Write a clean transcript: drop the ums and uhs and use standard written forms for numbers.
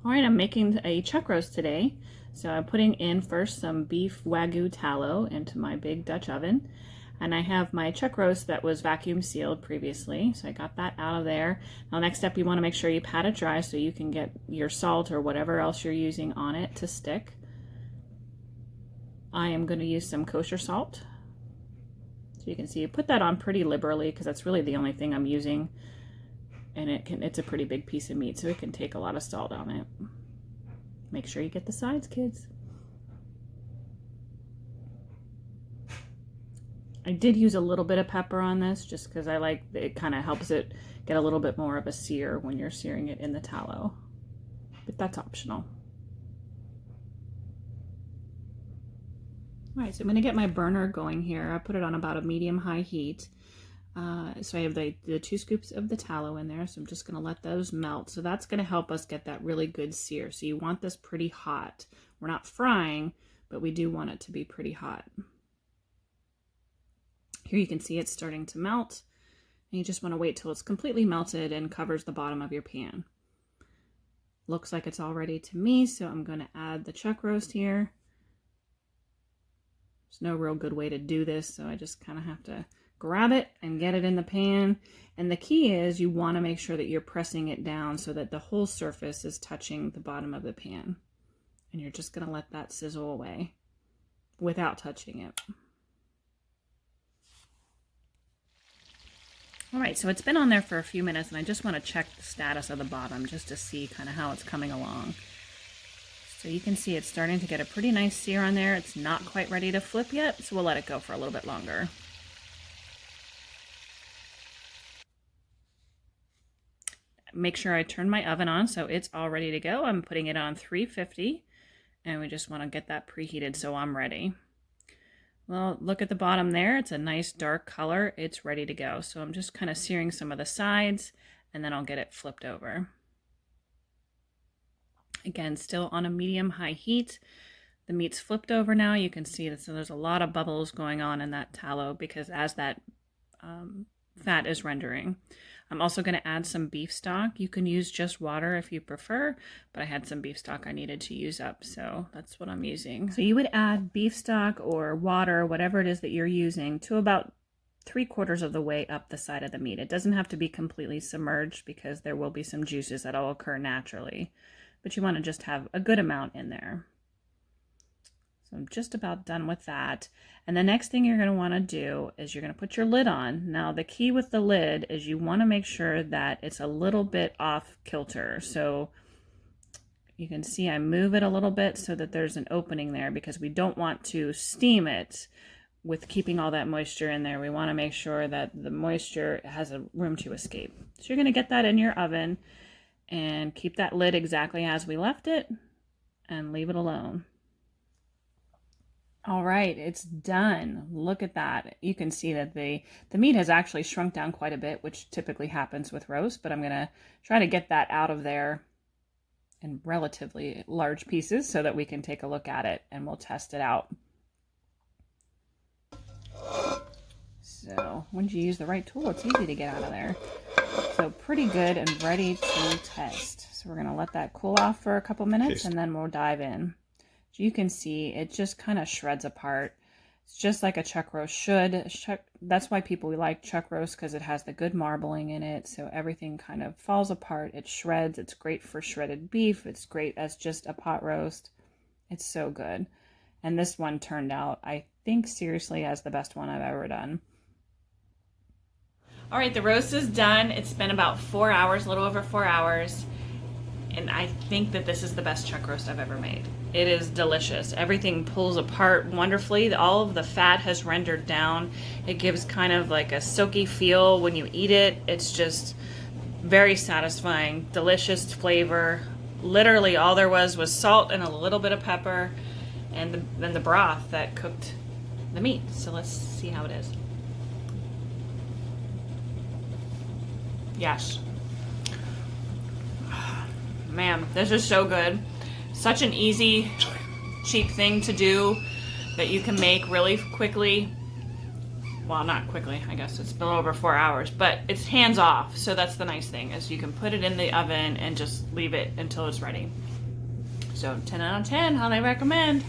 All right, I'm making a chuck roast today. So I'm putting in first some beef Wagyu tallow into my big Dutch oven. And I have my chuck roast that was vacuum sealed previously. So I got that out of there. Now next step, you want to make sure you pat it dry so you can get your salt or whatever else you're using on it to stick. I am going to use some kosher salt. So you can see you put that on pretty liberally because that's really the only thing I'm using. And it's a pretty big piece of meat, so it can take a lot of salt on it. Make sure you get the sides, kids. I did use a little bit of pepper on this just because I like it, kind of helps it get a little bit more of a sear when you're searing it in the tallow. But that's optional. All right, so I'm going to get my burner going here. I put it on about a medium-high heat. So I have the 2 scoops of the tallow in there, so I'm just going to let those melt. So that's going to help us get that really good sear. So you want this pretty hot. We're not frying, but we do want it to be pretty hot. Here you can see it's starting to melt, and you just want to wait till it's completely melted and covers the bottom of your pan. Looks like it's all ready to me, so I'm going to add the chuck roast here. There's no real good way to do this, so I just kind of have to grab it and get it in the pan. And the key is you want to make sure that you're pressing it down so that the whole surface is touching the bottom of the pan. And you're just going to let that sizzle away without touching it. All right, so it's been on there for a few minutes, and I just want to check the status of the bottom just to see kind of how it's coming along. So you can see it's starting to get a pretty nice sear on there. It's not quite ready to flip yet, so we'll let it go for a little bit longer. Make sure I turn my oven on so it's all ready to go. I'm putting it on 350, and we just want to get that preheated so I'm ready. Well, look at the bottom there. It's a nice dark color. It's ready to go. So I'm just kind of searing some of the sides, and then I'll get it flipped over. Again, still on a medium-high heat. The meat's flipped over now. You can see that, so there's a lot of bubbles going on in that tallow because as that fat is rendering. I'm also going to add some beef stock. You can use just water if you prefer, but I had some beef stock I needed to use up, so that's what I'm using. So you would add beef stock or water, whatever it is that you're using, to about 3/4 of the way up the side of the meat. It doesn't have to be completely submerged because there will be some juices that'll occur naturally, but you want to just have a good amount in there. So I'm just about done with that. And the next thing you're going to want to do is you're going to put your lid on. Now the key with the lid is you want to make sure that it's a little bit off kilter. So you can see I move it a little bit so that there's an opening there because we don't want to steam it with keeping all that moisture in there. We want to make sure that the moisture has a room to escape. So you're going to get that in your oven and keep that lid exactly as we left it and leave it alone. All right, it's done. Look at that. You can see that the meat has actually shrunk down quite a bit, which typically happens with roast, but I'm going to try to get that out of there in relatively large pieces so that we can take a look at it and we'll test it out. So when you use the right tool, it's easy to get out of there. So pretty good and ready to test. So we're going to let that cool off for a couple minutes and then we'll dive in. You can see it just kind of shreds apart. It's just like a chuck roast should. That's why people like chuck roast, because it has the good marbling in it. So everything kind of falls apart. It shreds. It's great for shredded beef. It's great as just a pot roast. It's so good. And this one turned out, I think, seriously, as the best one I've ever done. All right, the roast is done. It's been about 4 hours, a little over 4 hours. And I think that this is the best chuck roast I've ever made. It is delicious. Everything pulls apart wonderfully. All of the fat has rendered down. It gives kind of like a soaky feel when you eat it. It's just very satisfying, delicious flavor. Literally all there was salt and a little bit of pepper and then the broth that cooked the meat. So let's see how it is. Yes. Man, this is so good. Such an easy, cheap thing to do that you can make really quickly. Well, not quickly, I guess it's been over 4 hours, but it's hands off. So that's the nice thing, is you can put it in the oven and just leave it until it's ready. So 10 out of 10, highly recommend.